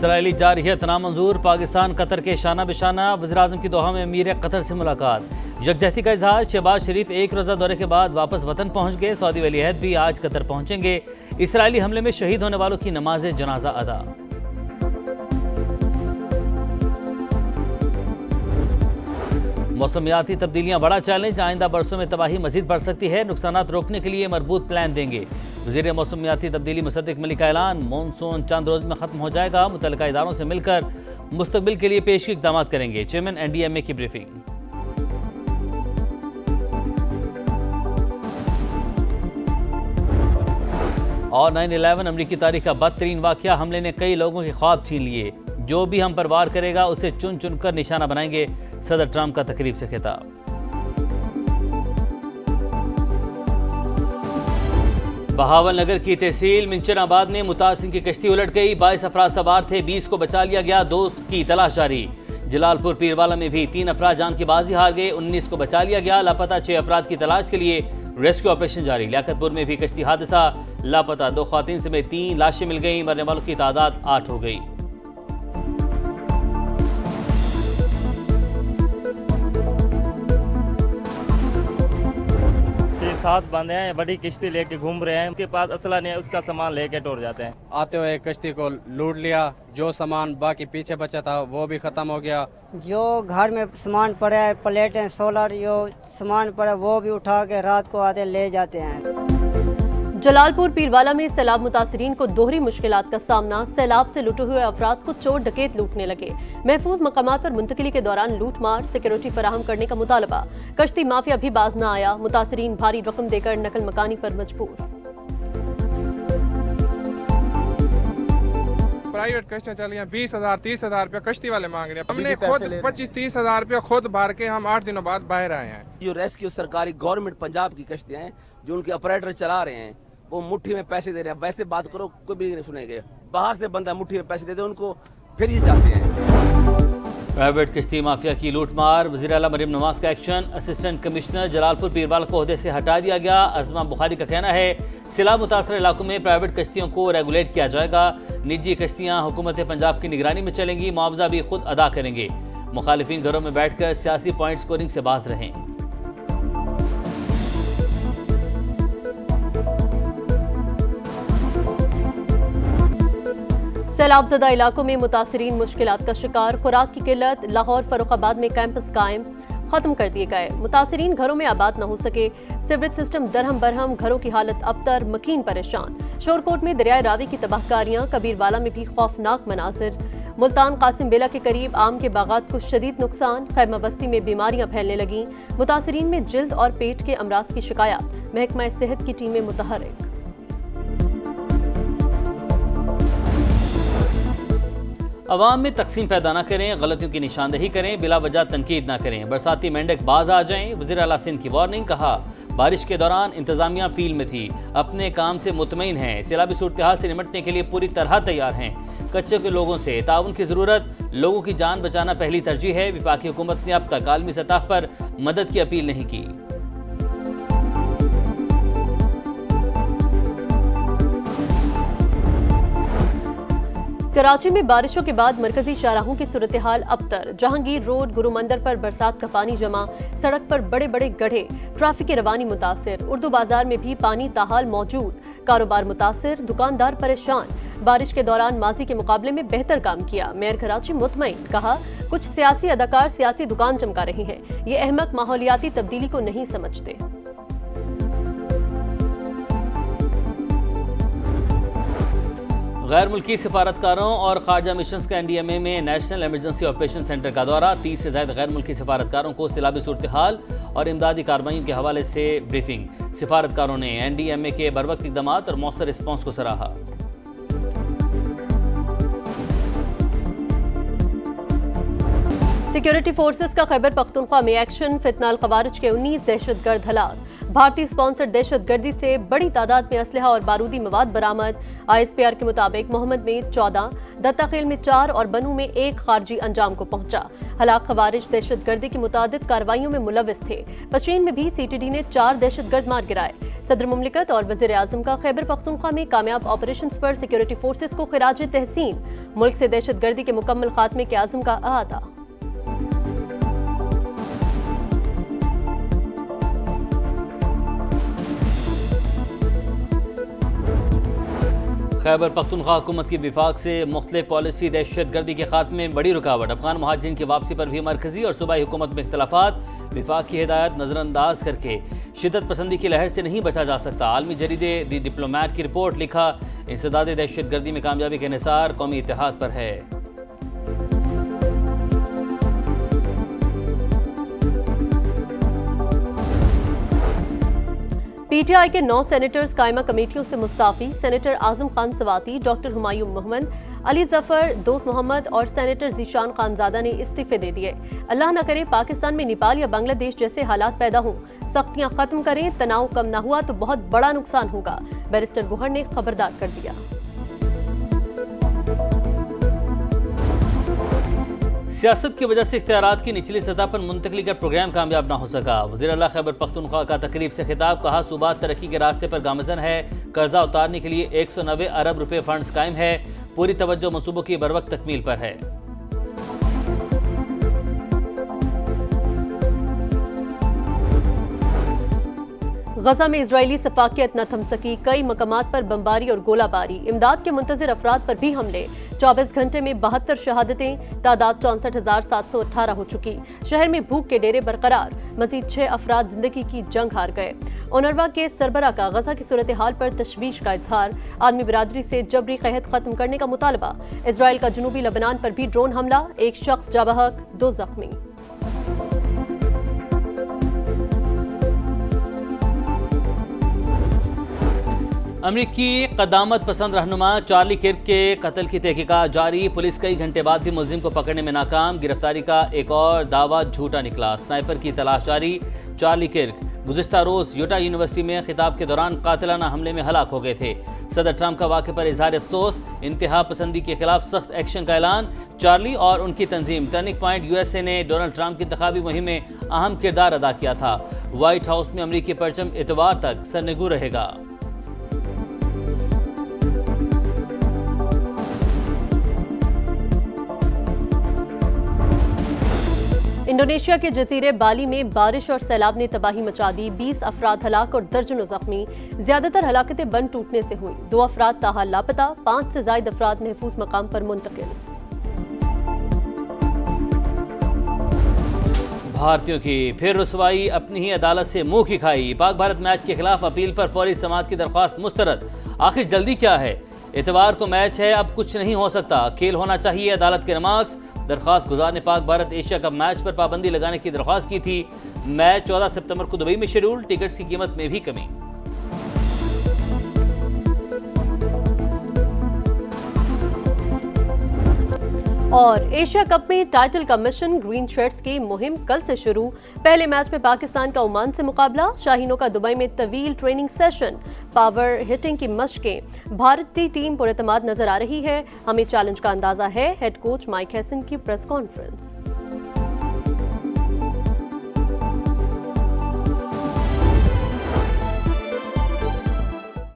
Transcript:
Israeli जारहियत नामंजूर, Pakistan Qatar के शाना बिशाना, वज़ीर-ए-आज़म की दोहा में अमीर कतर से मुलाकात, यकजहती का इजहार। शहबाज शरीफ एक रोज़ा दौरे के बाद वापस वतन पहुँच गए। सऊदी वली अहद भी आज कतर पहुँचेंगे। इसराइली हमले में शहीद होने वालों की नमाज जनाजा अदा। मौसमियाती तब्दीलियां बड़ा चैलेंज, आइंदा बरसों में तबाही मजीद बढ़ सकती है। नुकसानात रोकने के लिए मजबूत प्लान देंगे। वज़ीर मौसमियाती तब्दीली मुसद्दिक मलिक का ऐलान, मॉनसून चंद रोज में खत्म हो जाएगा। मुतल्लिका इदारों से मिलकर मुस्तकबिल के लिए पेशी इक़दाम करेंगे। चेयरमैन NDMA की ब्रीफिंग। और 9/11 अमरीकी तारीख का बदतरीन वाक़या, हमले ने कई लोगों के ख्वाब छीन लिए। जो भी हम पर वार करेगा उसे चुन चुन कर निशाना बनाएंगे, सदर ट्रंप का तकरीब से खिताब। बहावल नगर की तहसील मिंचनाबाद में मुतासिर की कश्ती उलट गई। 22 अफराद सवार थे, 20 को बचा लिया गया, 2 की तलाश जारी। जलालपुर पीरवाला में भी 3 अफराद जान की बाजी हार गए, 19 को बचा लिया गया। लापता 6 अफराद की तलाश के लिए रेस्क्यू ऑपरेशन जारी। लियाकतपुर में भी कश्ती हादसा, लापता 2 ख़वातीन समेत 3 लाशें मिल गई। मरने वालों की तादाद 8 हो गई। साथ बंदे हैं, बड़ी किश्ती लेके घूम रहे हैं, उनके पास असला नहीं है, उसका सामान लेके टूर जाते हैं। आते हुए कश्ती को लूट लिया, जो सामान बाकी पीछे बचा था वो भी खत्म हो गया। जो घर में सामान पड़ा है, प्लेटें, सोलर, जो सामान पड़ा है वो भी उठा के रात को आते ले जाते हैं। जलालपुर पीरवाला में सैलाब मुतासरीन को दोहरी मुश्किलात का सामना। सैलाब से लुटे हुए अफराद को चोर डकैत लूटने लगे। महफूज मकामात पर मुंतकिली के दौरान लूट मार, सिक्योरिटी फराहम करने का मुतालबा। कश्ती माफिया भी बाज न आया, मुतासरीन भारी रकम देकर नकल मकानी पर मजबूर। प्राइवेट कश्तियाँ चली हैं, 20,000 30,000 रुपया कश्ती वाले मांग रहे हैं। हमने खुद 25-30 हजार रुपया खुद भर के हम 8 दिनों बाद बाहर आए हैं। जो रेस्क्यू सरकारी गवर्नमेंट पंजाब की कश्तियाँ हैं, जो उनके ऑपरेटर चला रहे हैं, वो मुट्ठी में पैसे दे रहे हैं। वैसे बात करो कोई भी नहीं सुनेंगे। बाहर से बंदा मुट्ठी में पैसे दे दे उनको, फिर ये जाते हैं। प्राइवेट कश्ती माफिया की लूटमार, वज़ीर आला मरियम नवाज का action. Assistant commissioner Jalalpur Pirwala को ओहदे से हटा दिया गया। अज़मा बुखारी का कहना है सैलाब मुतासर इलाकों में प्राइवेट कश्तियों को रेगुलेट किया जाएगा। निजी कश्तियाँ हुकूमत पंजाब की निगरानी में चलेंगी, मुआवजा भी खुद अदा करेंगे। मुखालिफिन घरों में बैठकर सियासी पॉइंट स्कोरिंग से बाज रहें। सैलाबज़दा इलाकों में मुतासरीन मुश्किलात का शिकार। खुराक की किल्लत, लाहौर फर्रुखाबाद में कैंपस कायम, खत्म कर दिए गए। मुतासरीन घरों में आबाद न हो सके। सिवरेज सिस्टम दरहम बरहम, घरों की हालत अबतर, मकीन परेशान। शोरकोट में दरियाए रावी की तबाहकारियां, कबीरवाला में भी खौफनाक मनासिर। मुल्तान कासिम बेला के करीब आम के बागात को शदीद नुकसान। खैमा बस्ती में बीमारियां फैलने लगीं। मुतासरीन में जिल्द और पेट के अमराज की शिकायत। महकमा सेहत की टीमें मुतहर्रिक। अवाम में तकसीम पैदा न करें, गलतियों की निशानदेही करें, बिला वजह तनकीद न करें। बरसाती मेंढक बाज आ जाएं, वज़ीर आला सिंध की वार्निंग। कहा बारिश के दौरान इंतजामिया फील्ड में थी, अपने काम से मुतमईन हैं, सैलाबी सूरत हाल से निपटने के लिए पूरी तरह तैयार हैं। कच्चे के लोगों से ताउन की ज़रूरत, लोगों की जान बचाना पहली तरजीह है। वफाकी हुकूमत ने अब तक आलमी सतह पर मदद की अपील नहीं की। कराची में बारिशों के बाद मरकजी शाहराहों की सूरत हाल अबतर। जहांगीर रोड, गुरु मंदिर पर बरसात का पानी जमा, सड़क पर बड़े बड़े गड्ढे, ट्रैफिक की रवानी मुतासिर। उर्दू बाजार में भी पानी ताहाल मौजूद, कारोबार मुतासिर, दुकानदार परेशान। बारिश के दौरान माजी के मुकाबले में बेहतर काम किया, मेयर कराची मुतमईन। कहा कुछ सियासी अदाकार सियासी दुकान चमका रहे हैं, ये अहमक माहौलियाती तब्दीली को नहीं समझते। गैर मुल्की सिफारतकारों और खारजा मिशंस का NDMA में नेशनल इमरजेंसी ऑपरेशन सेंटर का दौरा। 30 से ज़्यादा गैर मुल्की सिफारतकारों को सैलाबी सूरत हाल और इमदादी कार्रवाइयों के हवाले से ब्रीफिंग। सिफारतकारों ने NDMA के बरवक्त इक़दामात और मौसर रिस्पॉन्स को सराहा। सिक्योरिटी फोर्सेस का खैबर पख्तूनख्वा में एक्शन। फितना अल खवारिज के 19 दहशतगर्द हलाक। भारतीय स्पॉन्सर्ड दहशतगर्दी से बड़ी तादाद में असलहा और बारूदी मवाद बरामद। ISPR के मुताबिक मोहम्मद में 14, दत्ताखेल में 4 और बनू में 1 खारजी अंजाम को पहुंचा। हलाक खवारिज दहशतगर्दी की मुतादिद कार्रवाइयों में मुलविस थे। पश्चिम में भी CTD ने 4 दहशतगर्द मार गिराए। सदर मुमलिकत और वजीर आजम का खैबर पख्तूनख्वा में कामयाब ऑपरेशंस पर सिक्योरिटी फोर्सेस को खिराज तहसीन। मुल्क से दहशतगर्दी के मुकम्मल खात्मे के आज़म का अहाता। खैबर पख्तूनख्वा हुकूमत की विफाक से मुख्तलिफ पॉलिसी दहशत गर्दी के खात्मे में बड़ी रुकावट। अफगान महाजिरीन की वापसी पर भी मरकजी और सूबाई हुकूमत में इख्तलाफात। विफाक की हिदायत नज़रअंदाज करके शिद्दत पसंदी की लहर से नहीं बचा जा सकता। आलमी जरीदे दी डिप्लोमैट की रिपोर्ट लिखा, इंसदाद दहशत गर्दी में कामयाबी के निसार कौमी इत्तेहाद पर है। PTI के 9 सेनेटर्स कायमा कमेटियों से मुस्ताफी। सेनेटर आजम खान सवाती, डॉक्टर हुमायूं मोहम्मद, अली जफर, दोस्त मोहम्मद और सेनेटर जीशान खानजादा ने इस्तीफे दे दिए। अल्लाह न करे पाकिस्तान में नेपाल या बांग्लादेश जैसे हालात पैदा हों। सख्तियां खत्म करें, तनाव कम न हुआ तो बहुत बड़ा नुकसान होगा, बैरिस्टर गुहर ने खबरदार कर दिया। सियासत की वजह से इख्तियारात की निचली सतह पर मुंतकली का प्रोग्राम कामयाब न हो सका। वज़ीर आला खैबर पख्तूनख्वा का तकरीब से खिताब, कहा सूबात तरक्की के रास्ते पर गामजन है। कर्जा उतारने के लिए 190 अरब रुपए फंड्स कायम है। पूरी तवज्जो मंसूबों की बरवक्त तकमील पर है। गजा में इजरायली सफाकियत न थम सकी। कई मकामात पर बमबारी और गोलाबारी। इमदाद के मुंतजिर अफराद पर भी हमले। 24 घंटे में 72 शहादतें। तादाद 64,718 हो चुकी। शहर में भूख के डेरे बरकरार। मजीद 6 अफराद जिंदगी की जंग हार गए। ओनरवा के सरबरा का गजा की सूरत हाल पर तशवीश का इजहार। आदमी बिरादरी से जबरी क़हत खत्म करने का मुतालबा। इसराइल का जनूबी लबनान पर भी ड्रोन हमला। 1 शख्स जा बहक, 2 जख्मी। अमरीकी कदामत पसंद रहनुमा चार्ली किर्क के कत्ल की तहकीकात जारी। पुलिस कई घंटे बाद भी मुलजिम को पकड़ने में नाकाम। गिरफ्तारी का एक और दावा झूठा निकला। स्नाइपर की तलाश जारी। चार्ली किर्क गुज़िश्ता रोज़ यूटा यूनिवर्सिटी में खिताब के दौरान कातिलाना हमले में हलाक हो गए थे। सदर ट्रंप का वाक़े पर इजहार अफसोस। इंतहा पसंदी के खिलाफ सख्त एक्शन का ऐलान। चार्ली और उनकी तंजीम टर्निंग पॉइंट USA ने डोनाल्ड ट्रंप की इंतखाबी मुहिम में अहम किरदार अदा किया था। व्हाइट हाउस में अमरीकी परचम इतवार तक सरनिगू रहेगा। इंडोनेशिया के जजीरे बाली में बारिश और सैलाब ने तबाही मचा दी। 20 अफराद हलाक और दर्जनों जख्मी। ज्यादातर हलाकतें बंद टूटने से हुई। 2 अफराद ताहाल लापता। 5 से ज्यादा अफराद महफूज मकाम पर मुंतकिल। भारतीयों की फिर रुसवाई, अपनी ही अदालत से मुंह की खाई। पाक भारत मैच के खिलाफ अपील पर फौरी समाअत की दरख्वास्त मुस्तरद। आखिर जल्दी क्या है? इतवार को मैच है, अब कुछ नहीं हो सकता। खेल होना चाहिए, अदालत के रिमार्क्स। दरख्वास्त गुजार ने Pak Bharat Asia cup match पर पाबंदी लगाने की दरख्वास्त की थी। मैच 14 सितंबर को दुबई में शेड्यूल। टिकट्स की कीमत में भी कमी। और एशिया कप में टाइटल का मिशन। ग्रीन शर्ट्स की मुहिम कल से शुरू। पहले मैच में पाकिस्तान का ओमान से मुकाबला। शाहीनों का दुबई में तवील ट्रेनिंग सेशन। पावर हिटिंग की मशकें। भारतीय टीम पुरएतमाद नजर आ रही है। हमें चैलेंज का अंदाजा है। हेड कोच माइक हैसन की प्रेस कॉन्फ्रेंस।